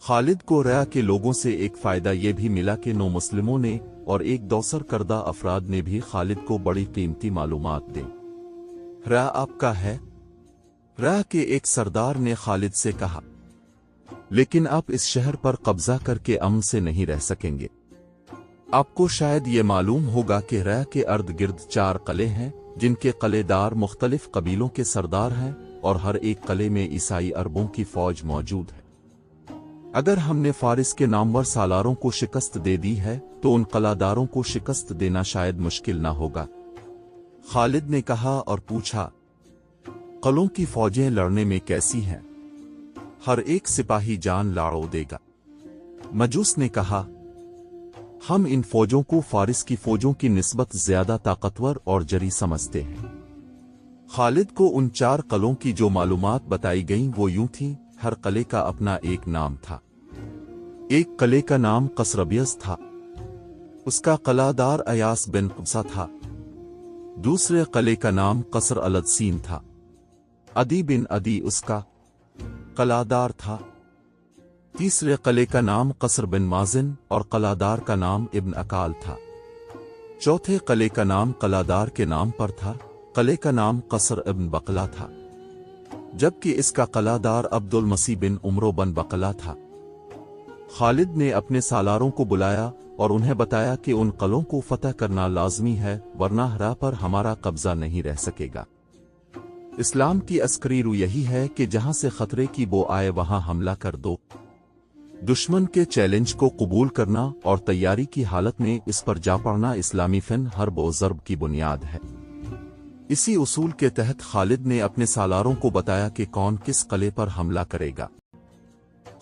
खालिद को रया के लोगों से एक फ़ायदा ये भी मिला कि नौ मुस्लिमों ने और एक दोसर करदा अफराद ने भी खालिद को बड़ी कीमती मालूमात दी। रया आपका है? रया के एक सरदार ने खालिद से कहा, लेकिन आप इस शहर पर कब्जा करके अमन से नहीं रह सकेंगे। आपको शायद ये मालूम होगा कि रया के अर्द गिर्द 4 किले हैं, जिनके किलेदार मुख्तलिफ कबीलों के सरदार हैं और हर एक किले में ईसाई अरबों की फौज मौजूद है। अगर हमने फारिस के नामवर सालारों को शिकस्त दे दी है तो उन कलादारों को शिकस्त देना शायद मुश्किल ना होगा। खालिद ने कहा और पूछा, किलों की फौजें लड़ने में कैसी हैं? हर एक सिपाही जान लाड़ो देगा। मजूस ने कहा, हम इन फौजों को फारिस की फौजों की निस्बत ज्यादा ताकतवर और जरी समझते हैं। खालिद को उन 4 किलों की जो मालूमात बताई गईं वो यूं थी, हर किले का अपना एक नाम था। एक किले का नाम कसरबियस था, उसका किलादार अयास बिन क़ब्सा था। दूसरे किले का नाम कसर अलदसीन था, अदी बिन अदी उसका किलादार था। तीसरे किले का नाम कसर बिन माजिन और किलादार का नाम इब्न अकाल था। चौथे किले का नाम किलादार के नाम पर था, किले का नाम कसर इब्न बकला था, जबकि इसका किलादार अब्दुल मसीह बिन उमरो बन बकला था। खालिद ने अपने सालारों को बुलाया और उन्हें बताया कि उन किलों को फतह करना लाजमी है, वरना हरा पर हमारा कब्जा नहीं रह सकेगा। इस्लाम की अस्करी रूह यही है कि जहां से खतरे की बो आए वहां हमला कर दो। दुश्मन के चैलेंज को कबूल करना और तैयारी की हालत में इस पर जा पड़ना इस्लामी फन हर्ब व ज़र्ब की बुनियाद है। इसी उसूल के तहत खालिद ने अपने सालारों को बताया कि कौन किस किले पर हमला करेगा।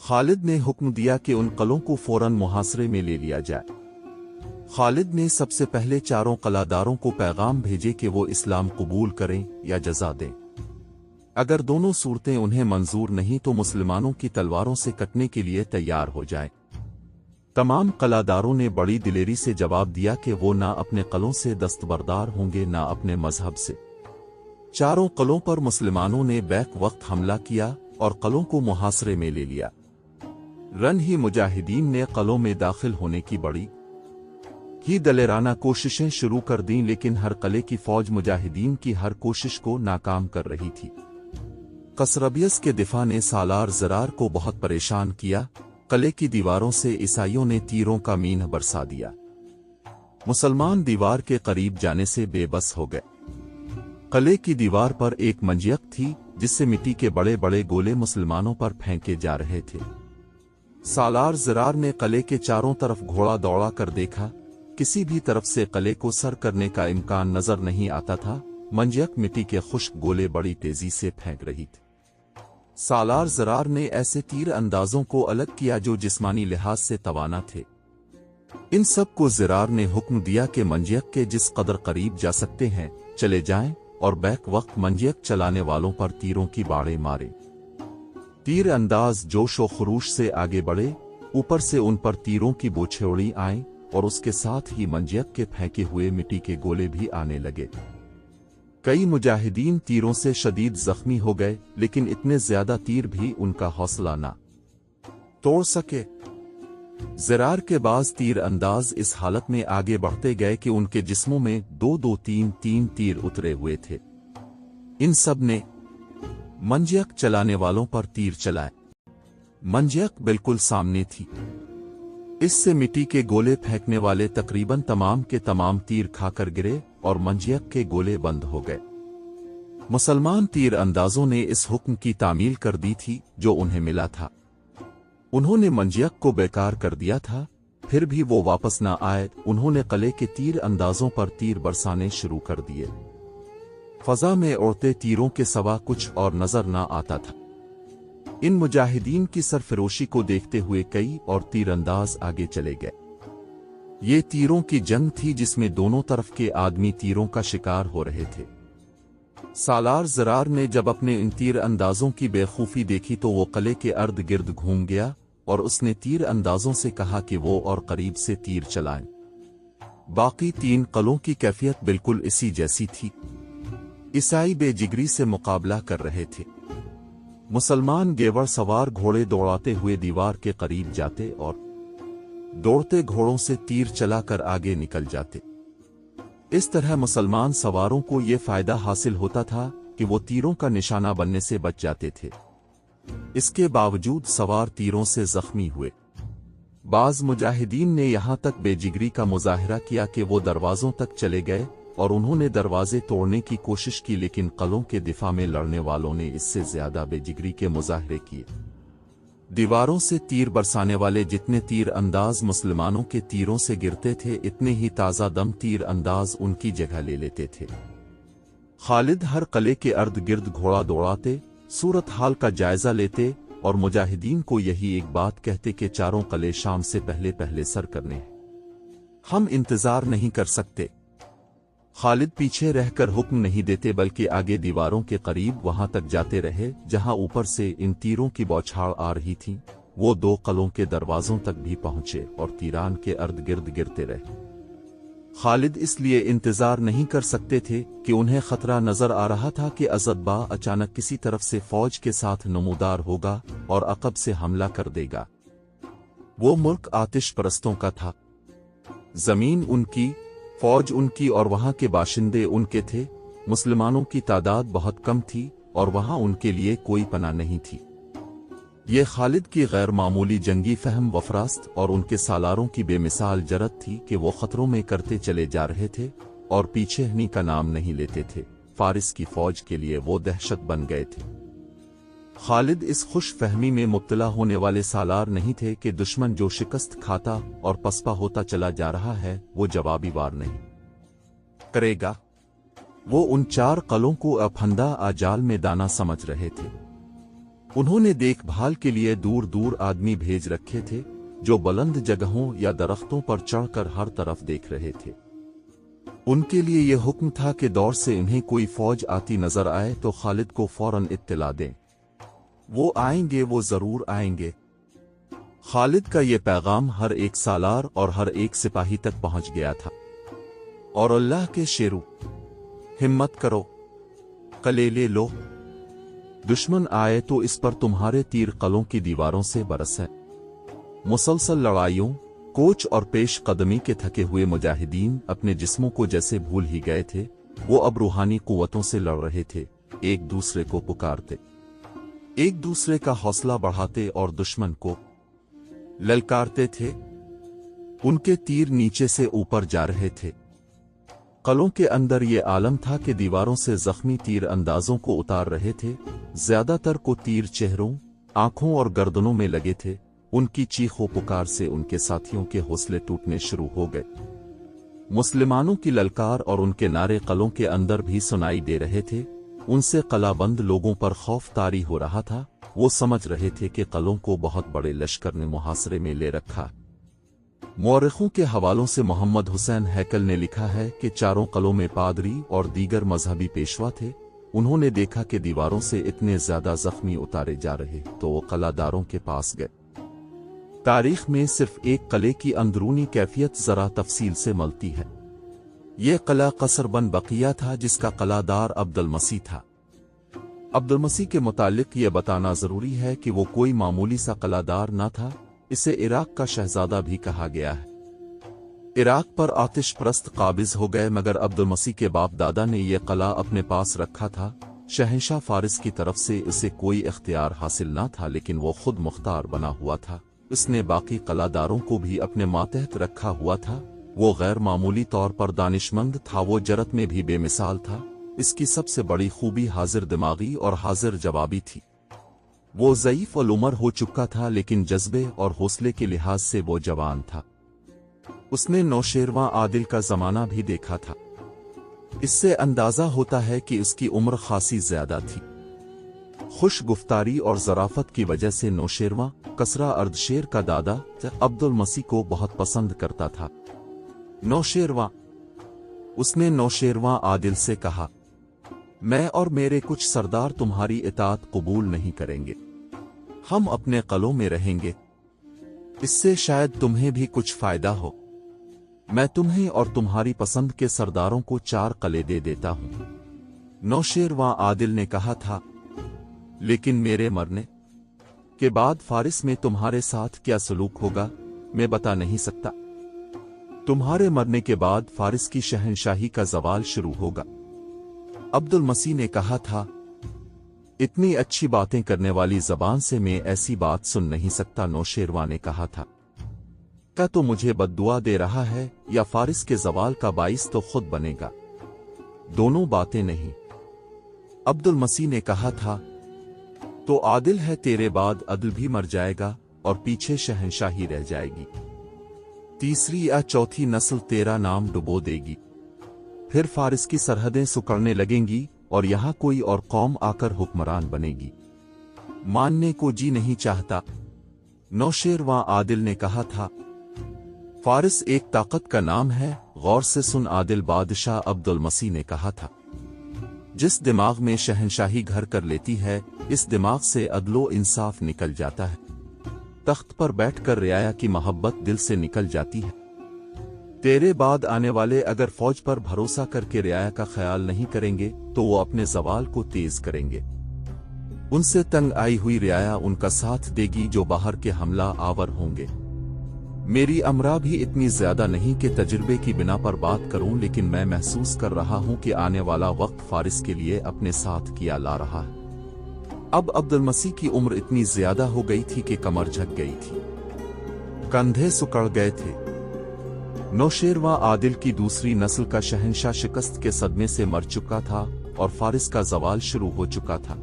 खालिद ने हुक्म दिया कि उन किलों को फौरन मुहासरे में ले लिया जाए। खालिद ने सबसे पहले 4 किलादारों को पैगाम भेजे कि वो इस्लाम कबूल करें या जजा दें। अगर दोनों सूरतें उन्हें मंजूर नहीं तो मुसलमानों की तलवारों से कटने के लिए तैयार हो जाएं। तमाम किलादारों ने बड़ी दिलेरी से जवाब दिया कि वो ना अपने किलों से दस्तबरदार होंगे ना अपने मजहब से। 4 किलों पर मुसलमानों ने बैक वक्त हमला किया और किलों को मुहासरे में ले लिया। रन ही मुजाहिदीन ने किलों में दाखिल होने की बड़ी ही दलेराना कोशिशें शुरू कर दीं, लेकिन हर किले की फौज मुजाहिदीन की हर कोशिश को नाकाम कर रही थी। कसरबियस के दिफा ने सालार ज़रार को बहुत परेशान किया। किले की दीवारों से ईसाइयों ने तीरों का मीन बरसा दिया। मुसलमान दीवार के करीब जाने से बेबस हो गए। किले की दीवार पर एक मंजियक थी जिससे मिट्टी के बड़े बड़े गोले मुसलमानों पर फेंके जा रहे थे। सालार ज़रार ने किले के चारों तरफ घोड़ा दौड़ा कर देखा, किसी भी तरफ से किले को सर करने का इम्कान नजर नहीं आता था। मंजियक मिट्टी के खुश्क गोले बड़ी तेजी से फेंक रही थी। सालार ज़रार ने ऐसे तीर अंदाजों को अलग किया जो जिस्मानी लिहाज से तवाना थे। इन सब को ज़रार ने हुक्म दिया कि मंजियक के जिस कदर करीब जा सकते हैं चले जाएं और बैक वक्त मंजियक चलाने वालों पर तीरों की बाड़े मारे। तीर अंदाज जोश व खरूश से आगे बढ़े, ऊपर से उन पर तीरों की बोछेड़ी आए और उसके साथ ही मंजियक के फेंके हुए मिट्टी के गोले भी आने लगे। कई मुजाहिदीन तीरों से शदीद जख्मी हो गए, लेकिन इतने ज्यादा तीर भी उनका हौसला ना तोड़ सके। ज़रार के बाज तीर अंदाज इस हालत में आगे बढ़ते गए कि उनके जिस्मों में 2-2, 3-3 तीर उतरे हुए थे। इन सब ने मंजियक चलाने वालों पर तीर चलाए। मंजियक बिल्कुल सामने थी। इससे मिट्टी के गोले फेंकने वाले तकरीबन तमाम के तमाम तीर खाकर गिरे और मंजियक के गोले बंद हो गए। मुसलमान तीर अंदाजों ने इस हुक्म की तामील कर दी थी जो उन्हें मिला था। उन्होंने मंजियक को बेकार कर दिया था, फिर भी वो वापस ना आए। उन्होंने किले के तीर अंदाजों पर तीर बरसाने शुरू कर दिए। फजा में उड़ते तीरों के सवा कुछ और नजर ना आता था। इन मुजाहिदीन की सरफरोशी को देखते हुए कई और तीरंदाज आगे चले गए। ये तीरों की जंग थी जिसमें दोनों तरफ के आदमी तीरों का शिकार हो रहे थे। सालार ज़रार ने जब अपने इन तीर अंदाजों की बेखूफी देखी तो वो किले के अर्द गिर्द घूम गया और उसने तीर अंदाजों से कहा कि वो और करीब से तीर चलाएं। बाकी 3 किलों की कैफियत बिल्कुल इसी जैसी थी। ईसाई बेजिगरी से मुकाबला कर रहे थे। मुसलमान गेवर सवार घोड़े दौड़ाते हुए दीवार के करीब जाते और दौड़ते घोड़ों से तीर चलाकर आगे निकल जाते। इस तरह मुसलमान सवारों को ये फायदा हासिल होता था कि वो तीरों का निशाना बनने से बच जाते थे। इसके बावजूद सवार तीरों से जख्मी हुए। बाज मुजाहिदीन ने यहां तक बेजिगरी का मुजाहिरा किया कि वो दरवाजों तक चले गए और उन्होंने दरवाजे तोड़ने की कोशिश की, लेकिन कलों के दिफा में लड़ने वालों ने इससे ज्यादा बेजिगरी के मुजाहरे किए। दीवारों से तीर बरसाने वाले जितने तीर अंदाज मुसलमानों के तीरों से गिरते थे, इतने ही ताज़ा दम तीर अंदाज उनकी जगह ले लेते थे। खालिद हर कले के अर्द गिर्द घोड़ा दौड़ाते, सूरत हाल का जायजा लेते और मुजाहिदीन को यही एक बात कहते कि चारों कले शाम से पहले पहले सर करने हैं, हम इंतजार नहीं कर सकते। खालिद पीछे रहकर हुक्म नहीं देते बल्कि आगे दीवारों के करीब वहां तक जाते रहे जहां ऊपर से इन तीरों की बौछार आ रही थी। वो 2 कलों के दरवाजों तक भी पहुंचे और तीरान के अर्द गिर्द गिरते रहे। खालिद इसलिए इंतजार नहीं कर सकते थे कि उन्हें खतरा नजर आ रहा था कि अज़दबा अचानक किसी तरफ से फौज के साथ नमूदार होगा और अकब से हमला कर देगा। वो मुल्क आतिश परस्तों का था, जमीन उनकी, फौज उनकी और वहां के बाशिंदे उनके थे। मुसलमानों की तादाद बहुत कम थी और वहां उनके लिए कोई पनाह नहीं थी। ये खालिद की गैर मामूली जंगी फहम वफरास्त और उनके सालारों की बेमिसाल जरत थी कि वो खतरों में करते चले जा रहे थे और पीछे हटने का नाम नहीं लेते थे। फारिस की फौज के लिए वो दहशत बन गए थे। खालिद इस खुश फहमी में मुब्तला होने वाले सालार नहीं थे कि दुश्मन जो शिकस्त खाता और पसपा होता चला जा रहा है वो जवाबी वार नहीं करेगा। वो उन 4 कलों को अफंदा आजाल में दाना समझ रहे थे। उन्होंने देखभाल के लिए दूर दूर आदमी भेज रखे थे जो बुलंद जगहों या दरख्तों पर चढ़कर हर तरफ देख रहे थे। उनके लिए यह हुक्म था कि दौर से इन्हें कोई फौज आती नजर आए तो खालिद को फौरन इत्तला दें। वो आएंगे, वो जरूर आएंगे। खालिद का ये पैगाम हर एक सालार और हर एक सिपाही तक पहुंच गया था। और अल्लाह के शेरू, हिम्मत करो, कले ले लो। दुश्मन आए तो इस पर तुम्हारे तीर कलों की दीवारों से बरसे। मुसलसल लड़ाइयों, कोच और पेश कदमी के थके हुए मुजाहिदीन अपने जिस्मों को जैसे भूल ही गए थे। वो अब रूहानी कुव्वतों से लड़ रहे थे, एक दूसरे को पुकारते, एक दूसरे का हौसला बढ़ाते और दुश्मन को ललकारते थे। उनके तीर नीचे से ऊपर जा रहे थे। कलों के अंदर ये आलम था कि दीवारों से जख्मी तीर अंदाजों को उतार रहे थे। ज्यादातर को तीर चेहरों, आंखों और गर्दनों में लगे थे। उनकी चीखों पुकार से उनके साथियों के हौसले टूटने शुरू हो गए। मुसलमानों की ललकार और उनके नारे कलों के अंदर भी सुनाई दे रहे थे। उनसे कलाबंद लोगों पर खौफ तारी हो रहा था। वो समझ रहे थे कि कलों को बहुत बड़े लश्कर ने मुहासरे में ले रखा। मौरखों के हवालों से मोहम्मद हुसैन हैकल ने लिखा है कि चारों कलों में पादरी और दीगर मजहबी पेशवा थे। उन्होंने देखा कि दीवारों से इतने ज्यादा जख्मी उतारे जा रहे तो वो कलादारों के पास गए। तारीख में सिर्फ एक कले की अंदरूनी कैफियत जरा तफसील से मिलती है। यह कला कसर बन बकिया था जिसका कलादार अब्दुल मसीह था। अब्दुल मसीह के मुतालिक यह बताना जरूरी है कि वो कोई मामूली सा कलादार न था। इसे इराक का शहजादा भी कहा गया है। इराक पर आतिश परस्त काबिज हो गए मगर अब्दुल मसीह के बाप दादा ने यह कला अपने पास रखा था। शहंशाह फारिस की तरफ से इसे कोई इख्तियार हासिल न था, लेकिन वो खुद मुख्तार बना हुआ था। इसने बाकी कलादारों को भी अपने मातहत रखा हुआ था। वो गैर मामूली तौर पर दानिशमंद था। वो जरत में भी बेमिसाल था। इसकी सबसे बड़ी खूबी हाजिर दिमागी और हाजिर जवाबी थी। वो ज़ईफ और उमर हो चुका था, लेकिन जज्बे और हौसले के लिहाज से वो जवान था। उसने नौशेरवां आदिल का जमाना भी देखा था। इससे अंदाजा होता है कि उसकी उम्र खासी ज्यादा थी। खुश गुफ्तारी और जराफत की वजह से नौशेरवां कसरा अर्दशेर का दादा अब्दुल मसीह को बहुत पसंद करता था। नौशेरवां, उसने नौशेरवां आदिल से कहा, मैं और मेरे कुछ सरदार तुम्हारी इताअत कबूल नहीं करेंगे। हम अपने कलों में रहेंगे। इससे शायद तुम्हें भी कुछ फायदा हो। मैं तुम्हें और तुम्हारी पसंद के सरदारों को 4 कले दे देता हूं। नौशेरवां आदिल ने कहा था, लेकिन मेरे मरने के बाद फारिस में तुम्हारे साथ क्या सलूक होगा मैं बता नहीं सकता। तुम्हारे मरने के बाद फारिस की शहंशाही का ज़वाल शुरू होगा। अब्दुल मसीह ने कहा था, इतनी अच्छी बातें करने वाली ज़बान से मैं ऐसी बात सुन नहीं सकता। नौशेरवा ने कहा था, क्या तो मुझे बद्दुआ दे रहा है या फारिस के ज़वाल का बाइस तो खुद बनेगा? दोनों बातें नहीं। अब्दुल मसीह ने कहा था, तो आदिल है, तेरे बाद अदल भी मर जाएगा और पीछे शहंशाही रह जाएगी। तीसरी या चौथी नस्ल तेरा नाम डुबो देगी। फिर फारिस की सरहदें सुकड़ने लगेंगी और यहां कोई और कौम आकर हुक्मरान बनेगी। मानने को जी नहीं चाहता। नौशेरवा आदिल ने कहा था, फारिस एक ताकत का नाम है। गौर से सुन आदिल बादशाह, अब्दुल मसीह ने कहा था, जिस दिमाग में शहंशाही घर कर लेती है, इस दिमाग से अदलो इंसाफ निकल जाता है। तख्त पर बैठकर रियाया की मोहब्बत दिल से निकल जाती है। तेरे बाद आने वाले अगर फौज पर भरोसा करके रियाया का ख्याल नहीं करेंगे तो वो अपने ज़वाल को तेज करेंगे। उनसे तंग आई हुई रियाया उनका साथ देगी जो बाहर के हमला आवर होंगे। मेरी अमरा भी इतनी ज्यादा नहीं कि तजुर्बे की बिना पर बात करूं, लेकिन मैं महसूस कर रहा हूं कि आने वाला वक्त फारिस के लिए अपने साथ किया ला रहा है। अब अब्दुल मसीह की उम्र इतनी ज्यादा हो गई थी कि कमर झक गई थी, कंधे सुकड़ गए थे। नौशेरवा आदिल की दूसरी नस्ल का शहंशाह शिकस्त के सदमे से मर चुका था और फारिस का ज़वाल शुरू हो चुका था।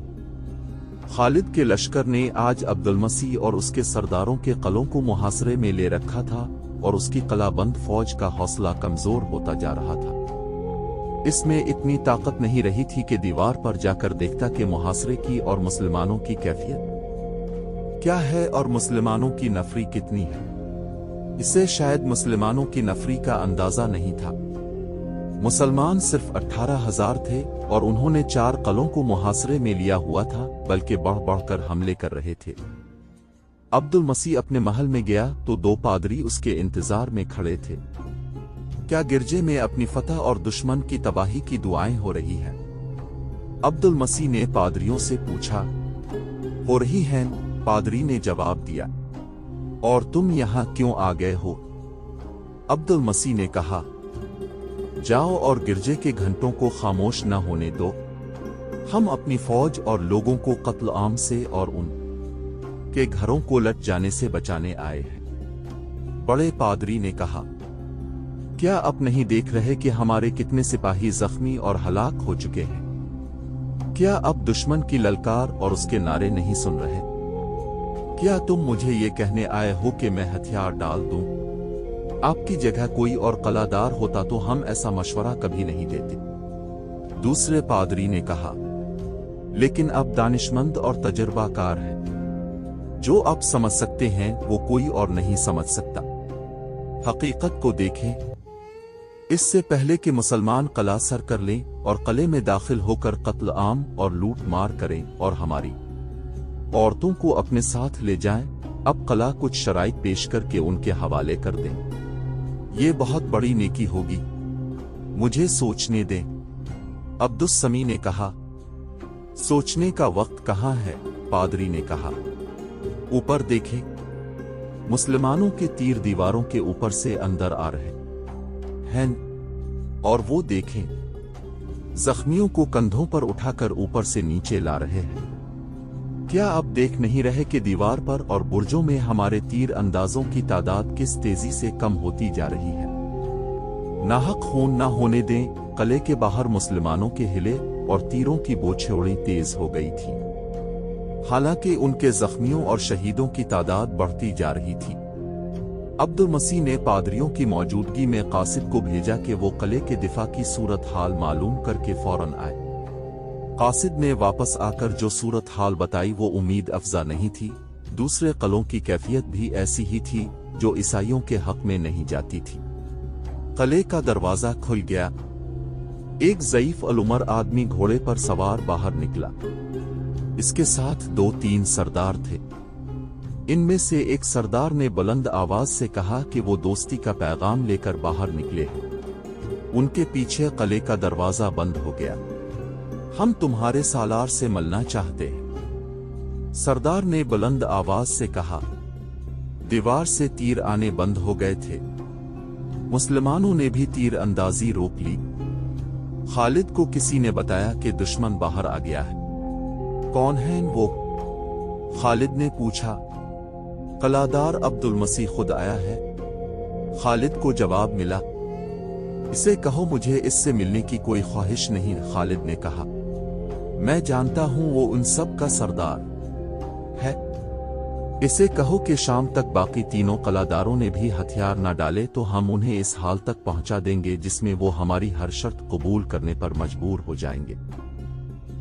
खालिद के लश्कर ने आज अब्दुल मसीह और उसके सरदारों के कलों को मुहासरे में ले रखा था और उसकी कलाबंद फौज का हौसला कमजोर होता जा रहा था। इसमें इतनी ताकत नहीं रही थी कि दीवार पर जाकर देखता कि मुहासरे की और मुसलमानों की कैफियत क्या है और मुसलमानों की नफरी कितनी है। इसे शायद मुसलमानों की नफरी का अंदाजा नहीं था। मुसलमान सिर्फ 18,000 थे और उन्होंने 4 कलों को मुहासरे में लिया हुआ था, बल्कि बढ़ बढ़कर हमले कर रहे थे। अब्दुल मसीह अपने महल में गया तो 2 पादरी उसके इंतजार में खड़े थे। क्या गिरजे में अपनी फतह और दुश्मन की तबाही की दुआएं हो रही हैं? अब्दुल मसीह ने पादरियों से पूछा। हो रही हैं, पादरी ने जवाब दिया। और तुम यहां क्यों आ गए हो? अब्दुल मसीह ने कहा, जाओ और गिरजे के घंटों को खामोश न होने दो। हम अपनी फौज और लोगों को कत्ल आम से और उन के घरों को लट जाने से बचाने आए हैं। बड़े पादरी ने कहा, क्या आप नहीं देख रहे कि हमारे कितने सिपाही जख्मी और हलाक हो चुके हैं? क्या अब दुश्मन की ललकार और उसके नारे नहीं सुन रहे? क्या तुम मुझे ये कहने आए हो कि मैं हथियार डाल दूं? आपकी जगह कोई और कलादार होता तो हम ऐसा मशवरा कभी नहीं देते। दूसरे पादरी ने कहा, लेकिन अब दानिशमंद और तजुर्बाकार हैं। जो आप समझ सकते हैं वो कोई और नहीं समझ सकता। हकीकत को देखें। इससे पहले कि मुसलमान कला सर कर लें और कले में दाखिल होकर कत्ल आम और लूट मार करें और हमारी औरतों को अपने साथ ले जाएं, अब कला कुछ शराइत पेश करके उनके हवाले कर दें। ये बहुत बड़ी नेकी होगी। मुझे सोचने दें। अब्दुस समी ने कहा, सोचने का वक्त कहाँ है? पादरी ने कहा, ऊपर देखें। मुसलमानों के तीर दीवारों के ऊपर से अंदर आ रहे हैं और वो देखें, जख्मियों को कंधों पर उठाकर ऊपर से नीचे ला रहे हैं। क्या आप देख नहीं रहे कि दीवार पर और बुर्जों में हमारे तीर अंदाजों की तादाद किस तेजी से कम होती जा रही है? नाहक खून ना होने दें। कले के बाहर मुसलमानों के हिले और तीरों की बौछारें तेज हो गई थी, हालांकि उनके जख्मियों और शहीदों की तादाद बढ़ती जा रही थी। अब्दुल मसीह ने पादरियों की मौजूदगी में कासिद को भेजा कि वो कले के दिफा की सूरत हाल मालूम करके फौरन आए। कासिद ने वापस आकर जो सूरत हाल बताई वो उम्मीद अफजा नहीं थी। दूसरे कलों की कैफियत भी ऐसी ही थी जो ईसाइयों के हक में नहीं जाती थी। कले का दरवाजा खुल गया। एक ज़ईफ अलउमर आदमी घोड़े पर सवार बाहर निकला। इसके साथ 2-3 सरदार थे। इनमें से एक सरदार ने बुलंद आवाज से कहा कि वो दोस्ती का पैगाम लेकर बाहर निकले हैं। उनके पीछे कले का दरवाजा बंद हो गया। हम तुम्हारे सालार से मिलना चाहते हैं। सरदार ने बुलंद आवाज से कहा। दीवार से तीर आने बंद हो गए थे। मुसलमानों ने भी तीर अंदाजी रोक ली। खालिद को किसी ने बताया कि दुश्मन बाहर आ गया है। कौन है वो? खालिद ने पूछा। कलादार अब्दुल मसीह खुद आया है। खालिद को जवाब मिला। इसे कहो मुझे इससे मिलने की कोई ख्वाहिश नहीं। खालिद ने कहा, मैं जानता हूं वो उन सब का सरदार है। इसे कहो कि शाम तक बाकी तीनों कलादारों ने भी हथियार न डाले तो हम उन्हें इस हाल तक पहुंचा देंगे जिसमें वो हमारी हर शर्त कबूल करने पर मजबूर हो जाएंगे।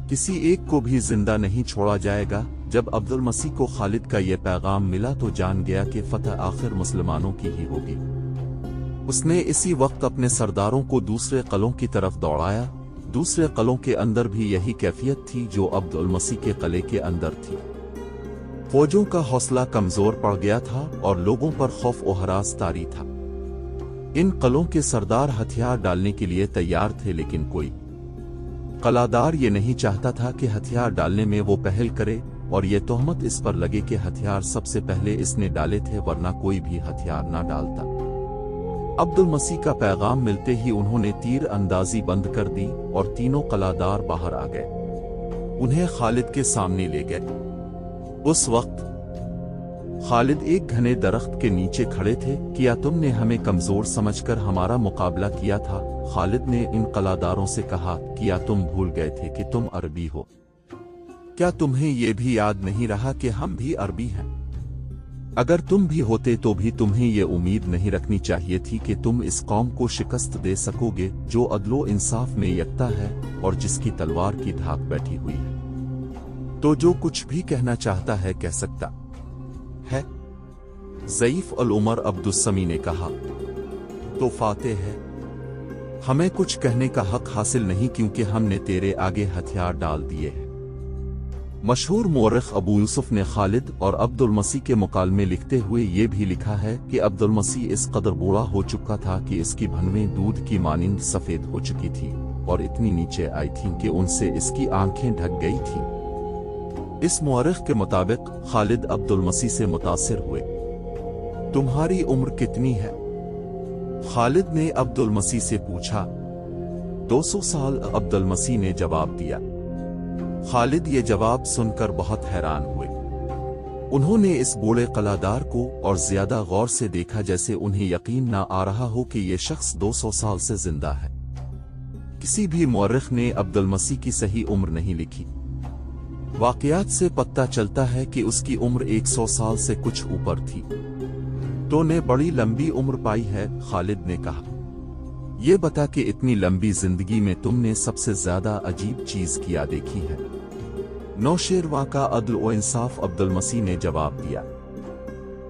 किसी एक को भी जिंदा नहीं छोड़ा जाएगा। जब अब्दुल मसीह को खालिद का यह पैगाम मिला तो जान गया कि फतह आखिर मुसलमानों की ही होगी। उसने इसी वक्त अपने सरदारों को दूसरे कलों की तरफ दौड़ाया। दूसरे कलों के अंदर भी यही कैफियत थी जो अब्दुल मसीह के कले के अंदर थी। फौजों का हौसला कमजोर पड़ गया था और लोगों पर खौफ और हरास तारी था। इन कलों के सरदार हथियार डालने के लिए तैयार थे, लेकिन कोई कलादार ये नहीं चाहता था कि हथियार डालने में वो पहल करे और ये तोहमत इस पर लगे कि हथियार सबसे पहले इसने डाले थे, वरना कोई भी हथियार ना डालता। अब्दुल मसीह का पैगाम मिलते ही उन्होंने तीर अंदाजी बंद कर दी और तीनों कलादार बाहर आ गए। उन्हें खालिद के सामने ले गए। उस वक्त खालिद एक घने दरख्त के नीचे खड़े थे। क्या तुमने हमें कमजोर समझकर हमारा मुकाबला किया था? खालिद ने इन कलादारों से कहा, क्या तुम भूल गए थे कि तुम अरबी हो? क्या तुम्हें यह भी याद नहीं रहा कि हम भी अरबी हैं? अगर तुम भी होते तो भी तुम्हें यह उम्मीद नहीं रखनी चाहिए थी कि तुम इस कौम को शिकस्त दे सकोगे जो अदलो इंसाफ में यकता है और जिसकी तलवार की धाक बैठी हुई है। तो जो कुछ भी कहना चाहता है कह सकता है। ज़ईफ अल उमर अब्दुस्समी ने कहा, तो फाते है, हमें कुछ कहने का हक हासिल नहीं क्योंकि हमने तेरे आगे हथियार डाल दिए हैं। मशहूर मौरख अबू यूसुफ ने खालिद और अब्दुल मसीह के मुकालमे लिखते हुए ये भी लिखा है कि अब्दुल मसीह इस कदर बूढ़ा हो चुका था कि इसकी भनवें दूध की मानिंद सफेद हो चुकी थी और इतनी नीचे आई थीं कि उनसे इसकी आंखें ढक गई थीं। इस मौरख के मुताबिक खालिद अब्दुल मसीह से मुतासिर हुए। तुम्हारी उम्र कितनी है? खालिद ने अब्दुल मसीह से पूछा। 200 साल, अब्दुल मसीह ने जवाब दिया। खालिद ये जवाब सुनकर बहुत हैरान हुए। उन्होंने इस बूढ़े कलादार को और ज्यादा गौर से देखा जैसे उन्हें यकीन ना आ रहा हो कि ये शख्स 200 साल से जिंदा है। किसी भी मौरख ने अब्दुल मसीह की सही उम्र नहीं लिखी। वाकयात से पता चलता है कि उसकी उम्र 100 साल से कुछ ऊपर थी। तो ने बड़ी लंबी उम्र पाई है, खालिद ने कहा। ये बता कि इतनी लंबी जिंदगी में तुमने सबसे ज्यादा अजीब चीज क्या देखी है? नौशेरवा का अदल व इंसाफ, अब्दुल मसीह ने जवाब दिया।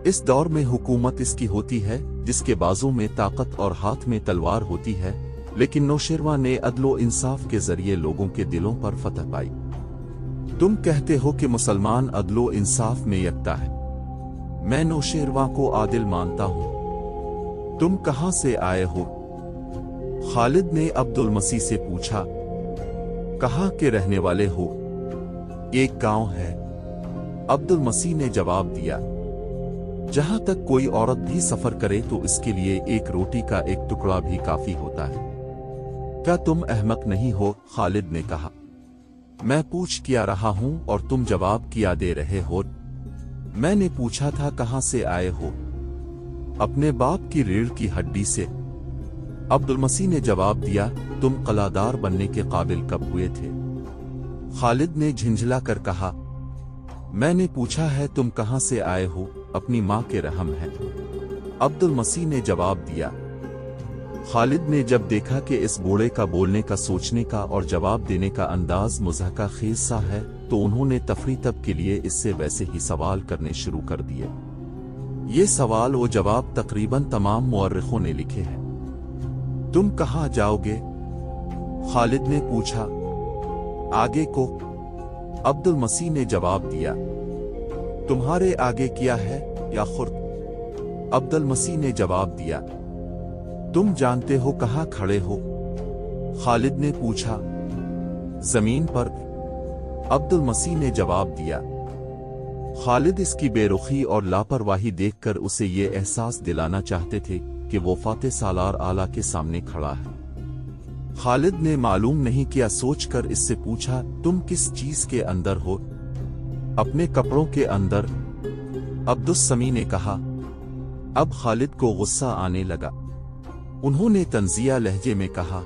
इस दौर में हुकूमत इसकी होती है जिसके बाजू में ताकत और हाथ में तलवार होती है, लेकिन नौशेरवा ने अदल व इंसाफ के जरिए लोगों के दिलों पर फतह पाई। तुम कहते हो कि मुसलमान अदल व इंसाफ में यकता है। मैं नौशेरवा को आदिल मानता हूं। तुम कहां से आए हो? खालिद ने अब्दुल मसीह से पूछा। कहां के रहने वाले हो? एक गांव है, अब्दुल मसीह ने जवाब दिया। जहां तक कोई औरत भी सफर करे तो इसके लिए एक रोटी का एक टुकड़ा भी काफी होता है। क्या तुम अहमक नहीं हो? खालिद ने कहा। मैं पूछ क्या रहा हूं और तुम जवाब क्या दे रहे हो? मैंने पूछा था कहां से आए हो? अपने बाप की रीढ़ की हड्डी से। अब्दुल मसीह ने जवाब दिया। तुम कलादार बनने के काबिल कब हुए थे? खालिद ने झिंझला कर कहा। मैंने पूछा है तुम कहां से आए हो? अपनी मां के रहम है, अब्दुल मसीह ने जवाब दिया। खालिद ने जब देखा कि इस बूढ़े का बोलने का, सोचने का और जवाब देने का अंदाज मुज़हका खेज सा है तो उन्होंने तफरीतब के लिए इससे वैसे ही सवाल करने शुरू कर दिए। ये सवाल व जवाब तकरीबन तमाम मुअर्रिखों ने लिखे हैं। तुम कहां जाओगे? खालिद ने पूछा। आगे को, अब्दुल मसीह ने जवाब दिया। तुम्हारे आगे क्या है या खुर्द? अब्दुल मसीह ने जवाब दिया। तुम जानते हो कहां खड़े हो? खालिद ने पूछा। जमीन पर, अब्दुल मसीह ने जवाब दिया। खालिद इसकी बेरुखी और लापरवाही देखकर उसे ये एहसास दिलाना चाहते थे कि वो फातेह सालार आला के सामने खड़ा है। खालिद ने मालूम नहीं किया सोचकर इससे पूछा, तुम किस चीज के अंदर हो? अपने कपड़ों के अंदर, अब्दुस्समी ने कहा। अब खालिद को गुस्सा आने लगा। उन्होंने तंजिया लहजे में कहा,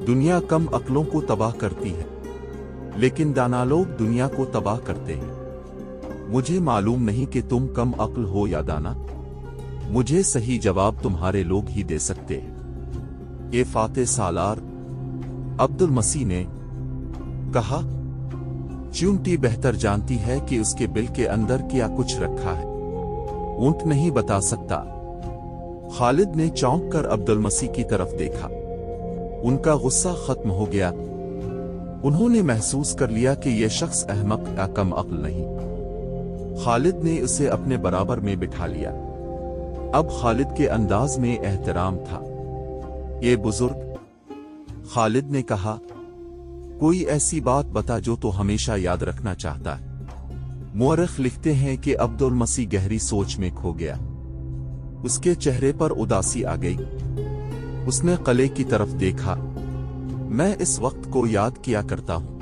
दुनिया कम अक्लों को तबाह करती है, लेकिन दाना लोग दुनिया को तबाह करते हैं। मुझे मालूम नहीं कि तुम कम अक्ल हो या दाना। मुझे सही जवाब तुम्हारे लोग ही दे सकते हैं। ये फातेह सालार, अब्दुल मसीह ने कहा। चींटी बेहतर जानती है कि उसके बिल के अंदर क्या कुछ रखा है, ऊंट नहीं बता सकता। खालिद ने चौंक कर अब्दुल मसीह की तरफ देखा। उनका गुस्सा खत्म हो गया। उन्होंने महसूस कर लिया कि यह शख्स अहमक या कम अक्ल नहीं। खालिद ने उसे अपने बराबर में बिठा लिया। अब खालिद के अंदाज में एहतराम था। ये बुजुर्ग, खालिद ने कहा, कोई ऐसी बात बता जो तो हमेशा याद रखना चाहता है। मुअर्रिख लिखते हैं कि अब्दुल मसीह गहरी सोच में खो गया। उसके चेहरे पर उदासी आ गई। उसने कले की तरफ देखा। मैं इस वक्त को याद किया करता हूं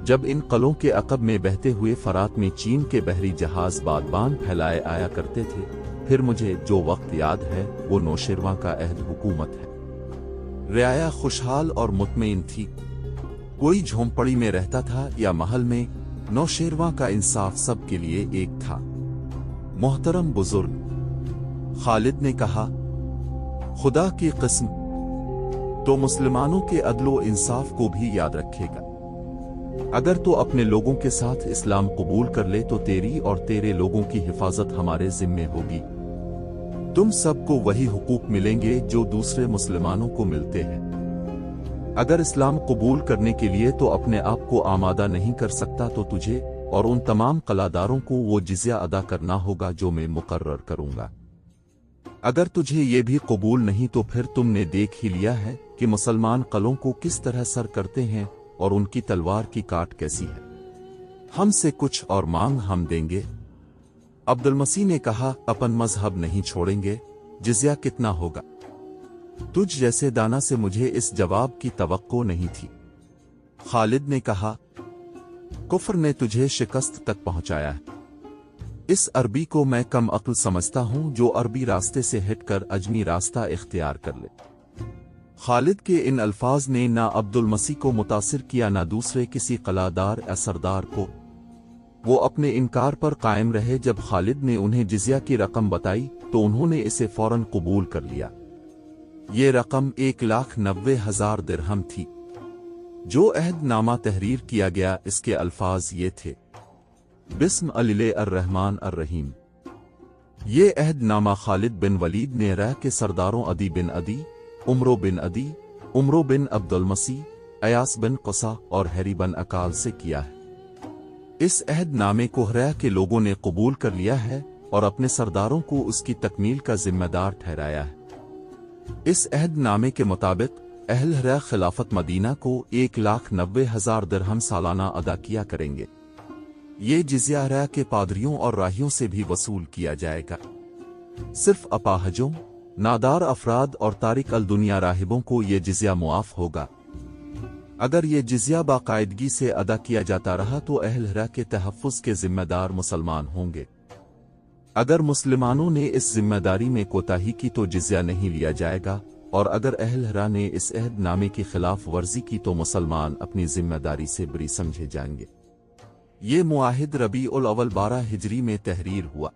जब इन कलों के अकब में बहते हुए फरात में चीन के बहरी जहाज बादबान फैलाए आया करते थे। फिर मुझे जो वक्त याद है वो नौशेरवां का अहद हुकूमत है। रियाया खुशहाल और मुतमईन थी। कोई झोंपड़ी में रहता था या महल में, नौशेरवां का इंसाफ सब के लिए एक था। मोहतरम बुजुर्ग, खालिद ने कहा, खुदा की कसम, तो मुसलमानों के अदलो इंसाफ को भी याद रखेगा। अगर तो अपने लोगों के साथ इस्लाम कबूल कर ले तो तेरी और तेरे लोगों की हिफाजत हमारे जिम्मे होगी। तुम सबको वही हुकूक मिलेंगे जो दूसरे मुसलमानों को मिलते हैं। अगर इस्लाम कबूल करने के लिए तो अपने आप को आमादा नहीं कर सकता तो तुझे और उन तमाम कलादारों को वो जिज़्या अदा करना होगा जो मैं मुकर्रर करूंगा। अगर तुझे ये भी कबूल नहीं तो फिर तुमने देख ही लिया है कि मुसलमान कलों को किस तरह सर करते हैं और उनकी तलवार की काट कैसी है। हमसे कुछ और मांग, हम देंगे। अब्दुल मसीह ने कहा, अपन मजहब नहीं छोड़ेंगे। जिज़्या कितना होगा? तुझ जैसे दाना से मुझे इस जवाब की तवक्को नहीं थी। खालिद ने कहा, कुफ्र ने तुझे शिकस्त तक पहुंचाया है। इस अरबी को मैं कम अक्ल समझता हूं जो अरबी रास्ते से हटकर अजमी रास्ता इख्तियार कर ले। खालिद के इन अल्फाज ने ना अब्दुल मसीह को मुतासिर किया ना दूसरे किसी कलादार या सरदार को। वो अपने इनकार पर कायम रहे। जब खालिद ने उन्हें जिज़्या की रकम बताई तो उन्होंने इसे फौरन कबूल कर लिया। ये रकम 1,90,000 दिरहम थी। जो अहदनामा तहरीर किया गया इसके अल्फाज ये थे, बिस्म अलिले अर्रहमान अर्रहीम। ये अहदनामा खालिद बिन वलीद ने रह के सरदारों अदी बिन अदी, उमरो बिन अदी, उमरो बिन अब्दुल मसीह, अयास बिन क़ुसा और हैरी बिन अकाल से किया है। इस अहदनामे को हरया के लोगों ने कबूल कर लिया है और अपने सरदारों को उसकी तकमील का जिम्मेदार ठहराया है। इस अहदनामे के मुताबिक अहल हरया खिलाफत मदीना को 1,90,000 दिरहम सालाना अदा किया करेंगे। ये जिज़्या हरया के पादरियों और राहियों से भी वसूल किया जाएगा। सिर्फ अपाहजों, नादार अफराद और तारिक अल दुनिया राहिबों को ये जिज़्या मुआफ होगा। अगर ये जिज़्या बाकायदगी से अदा किया जाता रहा तो अहल हरया के तहफ़्फ़ुज़ के जिम्मेदार मुसलमान होंगे। अगर मुसलमानों ने इस जिम्मेदारी में कोताही की तो जिज़्या नहीं लिया जाएगा, और अगर अहल हरया ने इस अहदनामे की खिलाफ वर्जी की तो मुसलमान अपनी जिम्मेदारी से बरी समझे जाएंगे। ये मुआहिद रबीउल अव्वल 12 हिजरी में तहरीर हुआ।